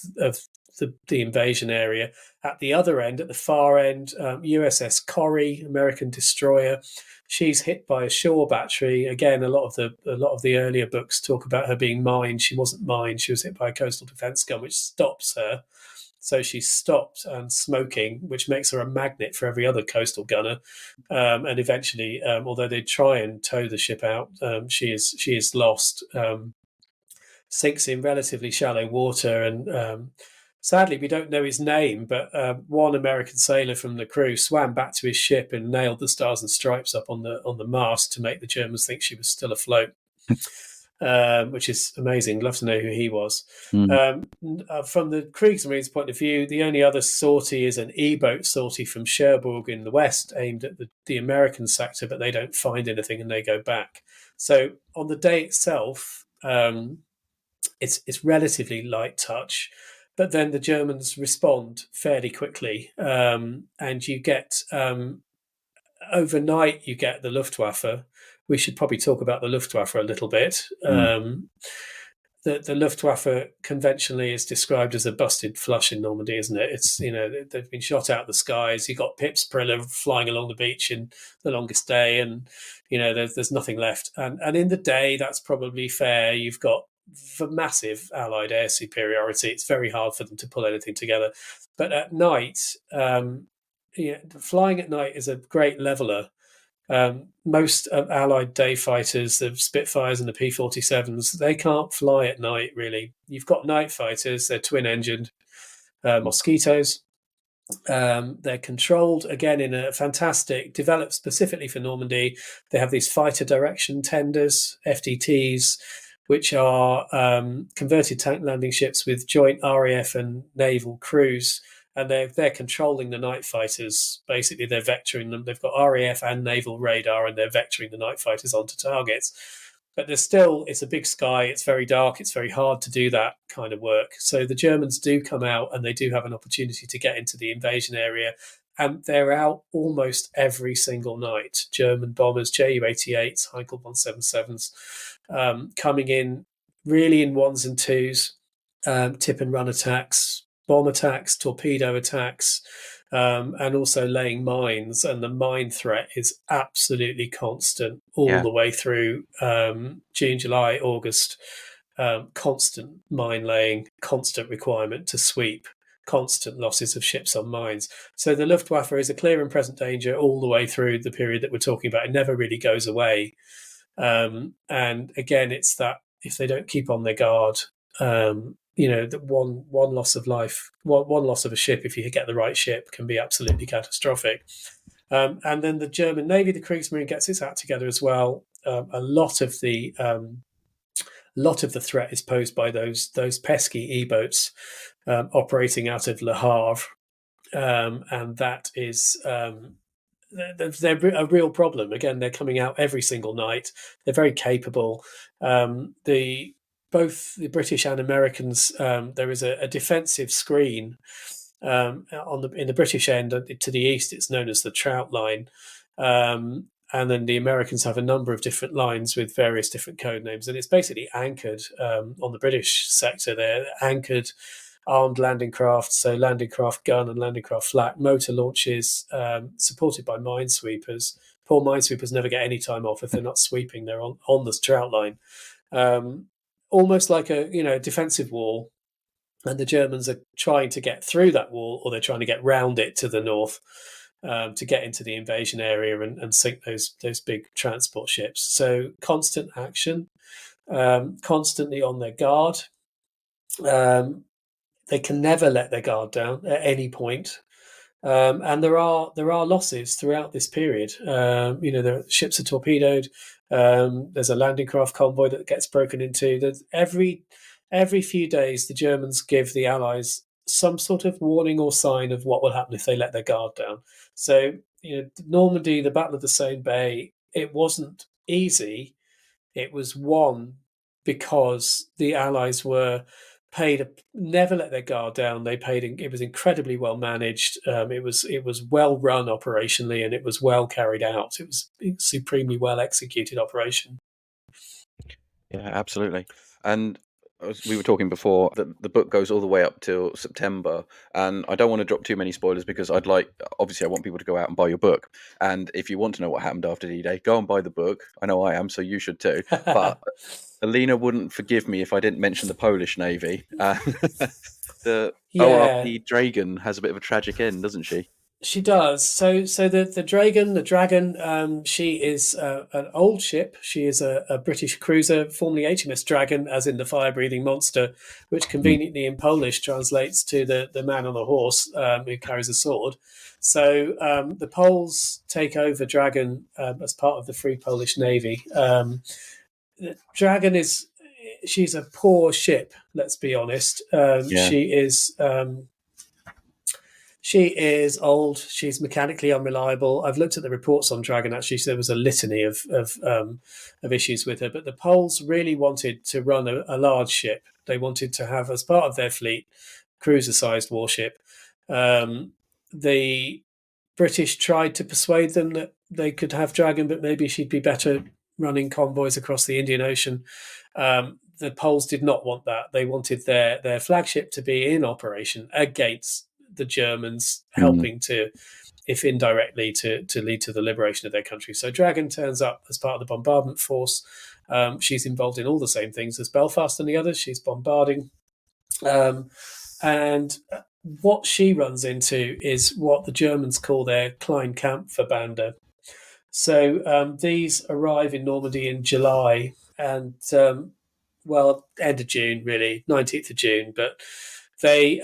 the invasion area. At the other end, at the far end, USS Corrie, American destroyer. She's hit by a shore battery. Again, a lot of the earlier books talk about her being mined. She wasn't mined. She was hit by a coastal defence gun, which stops her. So she's stopped and smoking, which makes her a magnet for every other coastal gunner. And eventually, although they try and tow the ship out, she is lost, sinks in relatively shallow water. And sadly, we don't know his name, but one American sailor from the crew swam back to his ship and nailed the Stars and Stripes up on the mast to make the Germans think she was still afloat. Which is amazing. Love to know who he was. From the Kriegsmarine's point of view, the only other sortie is an E-boat sortie from Cherbourg in the west, aimed at the American sector, but they don't find anything and they go back. So on the day itself, it's relatively light touch, but then the Germans respond fairly quickly, and you get overnight you get the Luftwaffe. We should probably talk about the Luftwaffe a little bit. The Luftwaffe conventionally is described as a busted flush in Normandy, isn't it? It's they've been shot out of the skies. You got Pips Priller flying along the beach in The Longest Day, and there's nothing left. And in the day, that's probably fair. You've got massive Allied air superiority. It's very hard for them to pull anything together. But at night, flying at night is a great leveler. Most Allied day fighters, the Spitfires and the P-47s, they can't fly at night, really. You've got night fighters, they're twin-engined Mosquitoes. They're controlled, again, in a fantastic, developed specifically for Normandy. They have these fighter direction tenders, FDTs, which are converted tank landing ships with joint RAF and naval crews. And they're controlling the night fighters. Basically, they're vectoring them. They've got RAF and naval radar, and they're vectoring the night fighters onto targets. But it's a big sky. It's very dark. It's very hard to do that kind of work. So the Germans do come out, and they do have an opportunity to get into the invasion area. And they're out almost every single night. German bombers, Ju-88s, Heinkel 177s, coming in really in 1s and 2s, tip and run attacks, bomb attacks, torpedo attacks, and also laying mines. And the mine threat is absolutely constant all the way through June, July, August. constant mine laying, constant requirement to sweep, constant losses of ships on mines. So the Luftwaffe is a clear and present danger all the way through the period that we're talking about. It never really goes away. And again, it's that if they don't keep on their guard, that one loss of life, one loss of a ship, if you get the right ship, can be absolutely catastrophic. And then the German Navy, the Kriegsmarine, gets its act together as well. A lot of the threat is posed by those pesky E-boats operating out of Le Havre, and that is they're a real problem. Again, they're coming out every single night. They're very capable. Both the British and Americans, there is a defensive screen in the British end to the east. It's known as the Trout Line. And then the Americans have a number of different lines with various different code names. And it's basically anchored on the British sector there, anchored armed landing craft, so landing craft gun and landing craft flak, motor launches, supported by minesweepers. Poor minesweepers never get any time off if they're not sweeping. They're on the Trout Line. Almost like a defensive wall. And the Germans are trying to get through that wall, or they're trying to get round it to the north. To get into the invasion area and sink those big transport ships. So constant action, constantly on their guard. They can never let their guard down at any point. And there are losses throughout this period. The ships are torpedoed. There's a landing craft convoy that gets broken into. There's every few days, the Germans give the Allies some sort of warning or sign of what will happen if they let their guard down. So, Normandy, the Battle of the Seine Bay, it wasn't easy. It was won because the Allies were paid to never let their guard down. It was incredibly well managed. It was well run operationally, and it was well carried out. It was a supremely well executed operation. Yeah, absolutely. And we were talking before that the book goes all the way up till September, and I don't want to drop too many spoilers because I want people to go out and buy your book. And if you want to know what happened after D-Day, go and buy the book. I know I am, so you should too. But Alina wouldn't forgive me if I didn't mention the Polish Navy. The ORP Dragon has a bit of a tragic end, doesn't she? She does. So the Dragon, she is an old ship. She is a British cruiser, formerly HMS Dragon, as in the fire-breathing monster, which conveniently in Polish translates to the man on a horse who carries a sword. So the Poles take over Dragon as part of the Free Polish Navy. The Dragon she's a poor ship, let's be honest. She is old. She's mechanically unreliable. I've looked at the reports on Dragon. Actually, so there was a litany of issues with her. But the Poles really wanted to run a large ship. They wanted to have, as part of their fleet, cruiser-sized warship. The British tried to persuade them that they could have Dragon, but maybe she'd be better running convoys across the Indian Ocean. The Poles did not want that. They wanted their flagship to be in operation against the Germans, helping to, if indirectly, to lead to the liberation of their country. So Dragon turns up as part of the bombardment force. She's involved in all the same things as Belfast and the others. She's bombarding. And what she runs into is what the Germans call their Klein Kampfverbände. So these arrive in Normandy in July and, end of June, really, 19th of June. But they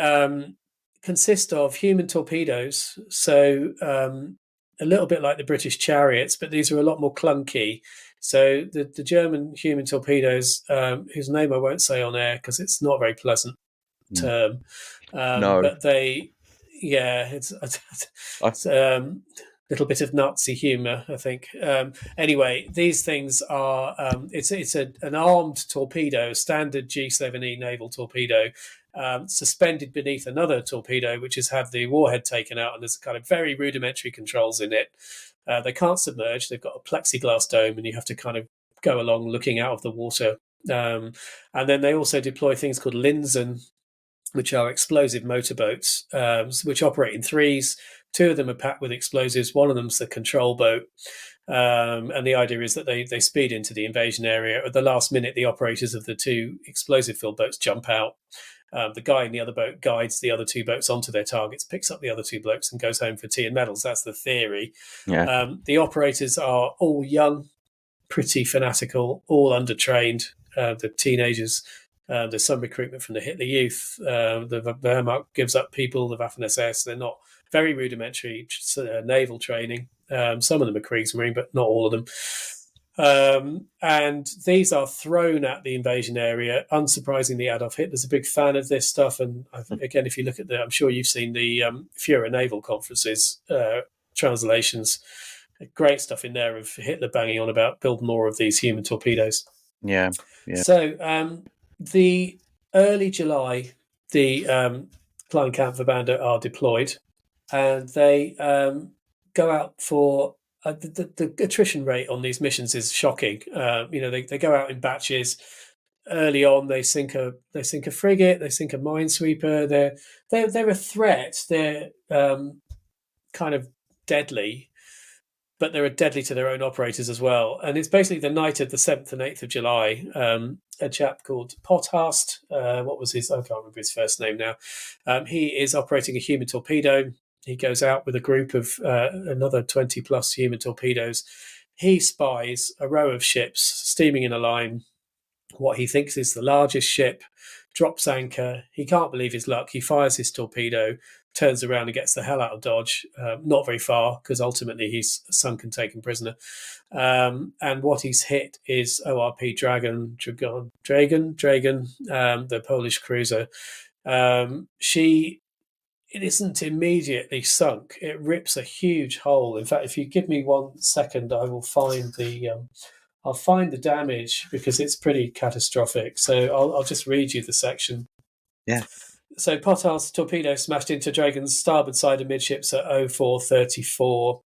consist of human torpedoes, so a little bit like the British chariots, but these are a lot more clunky. So the German human torpedoes, whose name I won't say on air because it's not a very pleasant term, no. But it's a little bit of Nazi humour, I think. Anyway, these things are it's an armed torpedo, standard G7E naval torpedo. Suspended beneath another torpedo, which has had the warhead taken out, and there's kind of very rudimentary controls in it. They can't submerge. They've got a plexiglass dome, and you have to kind of go along looking out of the water. And then they also deploy things called Linsen, which are explosive motorboats, which operate in threes. Two of them are packed with explosives. One of them's the control boat. And the idea is that they speed into the invasion area. At the last minute, the operators of the two explosive-filled boats jump out. The guy in the other boat guides the other two boats onto their targets, picks up the other two blokes, and goes home for tea and medals. That's the theory. Yeah. The operators are all young, pretty fanatical, all undertrained. The teenagers, there's some recruitment from the Hitler Youth. The Wehrmacht gives up people, the Waffen-SS. They're not very rudimentary naval training. Some of them are Kriegsmarine, but not all of them. And these are thrown at the invasion area. Unsurprisingly, Adolf Hitler's a big fan of this stuff. And again, if you look at I'm sure you've seen the Fuhrer naval conferences translations. Great stuff in there of Hitler banging on about build more of these human torpedoes. Yeah. So the early July, the Kleinkampfverbände are deployed, and they go out for the attrition rate on these missions is shocking. They go out in batches. Early on, they sink a frigate, they sink a minesweeper. They're a threat. They're kind of deadly, but they're deadly to their own operators as well. And it's basically the night of the 7th and 8th of July. A chap called Pothast, what was his? I can't remember his first name now. He is operating a human torpedo. He goes out with a group of another 20 plus human torpedoes. He spies a row of ships steaming in a line, what he thinks is the largest ship, drops anchor. He can't believe his luck. He fires his torpedo, turns around and gets the hell out of Dodge. Not very far, because ultimately he's sunk and taken prisoner. And what he's hit is ORP Dragon, the Polish cruiser. It isn't immediately sunk. It rips a huge hole. In fact, if you give me 1 second, I will find I'll find the damage, because it's pretty catastrophic. So I'll just read you the section. Yeah. So Potthast's torpedo smashed into Dragon's starboard side amidships at 04:34.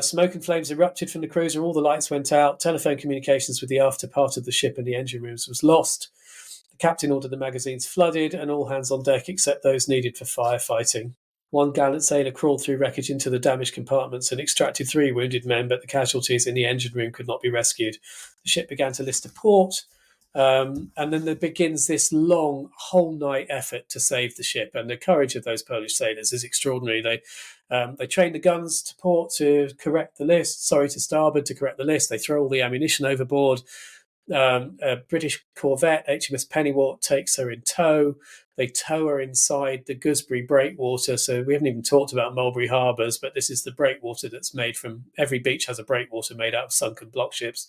Smoke and flames erupted from the cruiser. All the lights went out. Telephone communications with the after part of the ship and the engine rooms was lost. The captain ordered the magazines flooded and all hands on deck except those needed for firefighting. One gallant sailor crawled through wreckage into the damaged compartments and extracted 3 wounded men, but the casualties in the engine room could not be rescued. The ship began to list to port, and then there begins this long whole-night effort to save the ship. And the courage of those Polish sailors is extraordinary. They train the guns to port to correct the list, to starboard to correct the list. They throw all the ammunition overboard. A British corvette, HMS Pennywort, takes her in tow. They tow her inside the Gooseberry breakwater. So we haven't even talked about Mulberry Harbours, but this is the breakwater that's made from, every beach has a breakwater made out of sunken block ships.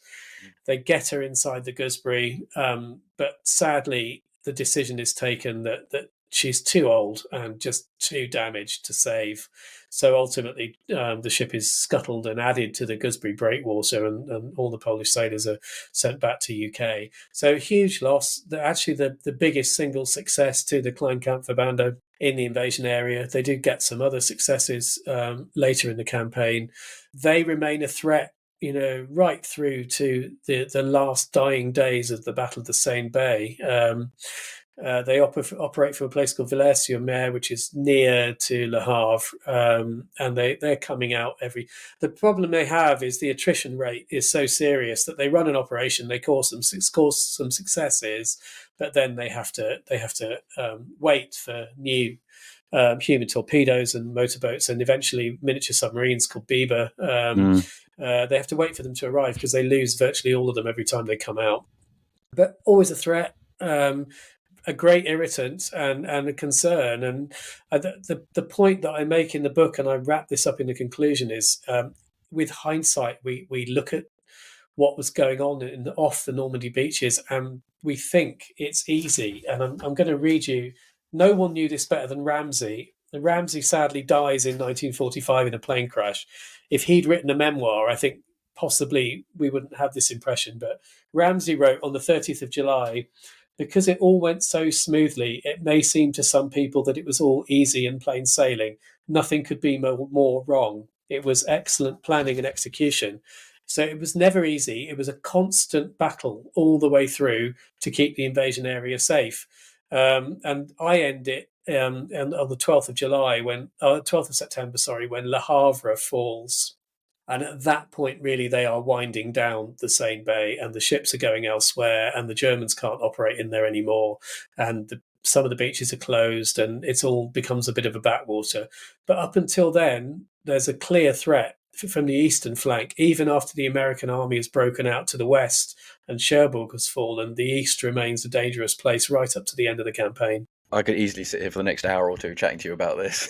They get her inside the Gooseberry, but sadly the decision is taken that she's too old and just too damaged to save. So ultimately, the ship is scuttled and added to the Gooseberry breakwater, and all the Polish sailors are sent back to UK. So huge loss. Actually, the biggest single success to the Kleinkampfverbände in the invasion area. They do get some other successes later in the campaign. They remain a threat, right through to the last dying days of the Battle of the Seine Bay. They operate from a place called Villers-sur-Mer, which is near to Le Havre, and they're coming out The problem they have is the attrition rate is so serious that they run an operation, they cause some successes, but then they have to wait for new human torpedoes and motorboats, and eventually miniature submarines called Biber. They have to wait for them to arrive because they lose virtually all of them every time they come out. But always a threat. A great irritant and a concern. And the point that I make in the book, and I wrap this up in the conclusion, is with hindsight, we look at what was going on off the Normandy beaches and we think it's easy. And I'm going to read you, no one knew this better than Ramsay. And Ramsay sadly dies in 1945 in a plane crash. If he'd written a memoir, I think possibly we wouldn't have this impression. But Ramsay wrote on the 30th of July, because it all went so smoothly, it may seem to some people that it was all easy and plain sailing. Nothing could be more wrong. It was excellent planning and execution. So it was never easy. It was a constant battle all the way through to keep the invasion area safe. And I end it on the 12th of September, when Le Havre falls. And at that point, really, they are winding down the Seine Bay, and the ships are going elsewhere, and the Germans can't operate in there anymore, and some of the beaches are closed, and it all becomes a bit of a backwater. But up until then, there's a clear threat from the eastern flank. Even after the American army has broken out to the west and Cherbourg has fallen, the east remains a dangerous place right up to the end of the campaign. I could easily sit here for the next hour or two chatting to you about this,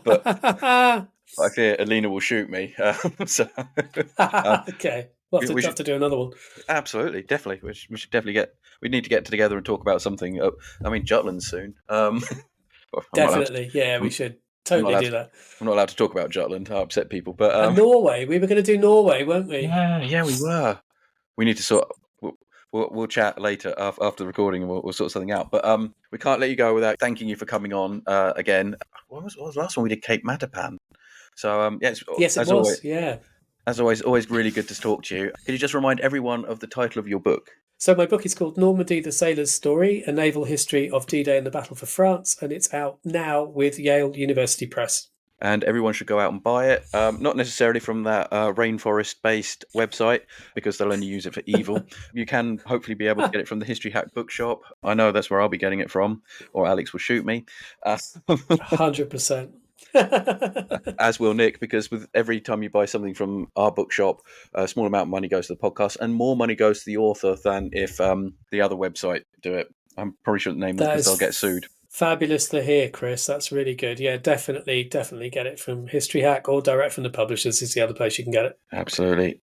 but I fear Alina will shoot me. Okay, we'll have to do another one. Absolutely, definitely. We should definitely we need to get together and talk about something. I mean, Jutland's soon. Definitely, we should totally do that. I'm not allowed to talk about Jutland. I upset people, but and Norway. We were going to do Norway, weren't we? Yeah, we were. We need to We'll chat later after the recording, and we'll sort something out. But we can't let you go without thanking you for coming on again. What was the last one we did? Cape Matapan. So yes, it was. Always, yeah. As always, really good to talk to you. Could you just remind everyone of the title of your book? So my book is called Normandy, the Sailor's Story, A Naval History of D-Day and the Battle for France, and it's out now with Yale University Press. And everyone should go out and buy it. Not necessarily from that rainforest-based website, because they'll only use it for evil. You can hopefully be able to get it from the History Hack bookshop. I know that's where I'll be getting it from, or Alex will shoot me. 100%. As will Nick, because with every time you buy something from our bookshop, a small amount of money goes to the podcast, and more money goes to the author than if the other website do it. I probably shouldn't name them because they'll get sued. Fabulous to hear, Chris. That's really good. Yeah, definitely get it from History Hack, or direct from the publishers is the other place you can get it. Absolutely.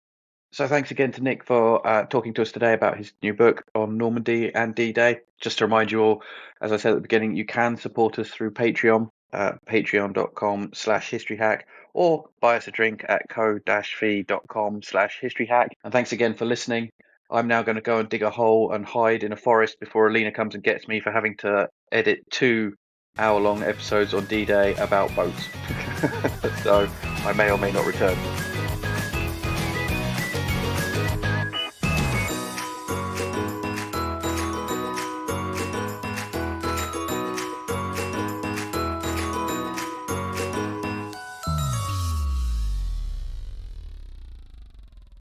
So thanks again to Nick for talking to us today about his new book on Normandy and D-Day. Just to remind you all, as I said at the beginning, you can support us through Patreon, patreon.com/historyhack, or buy us a drink at ko-fi.com/historyhack. And thanks again for listening. I'm now going to go and dig a hole and hide in a forest before Alina comes and gets me for having to edit 2 hour-long episodes on D-Day about boats. So I may or may not return.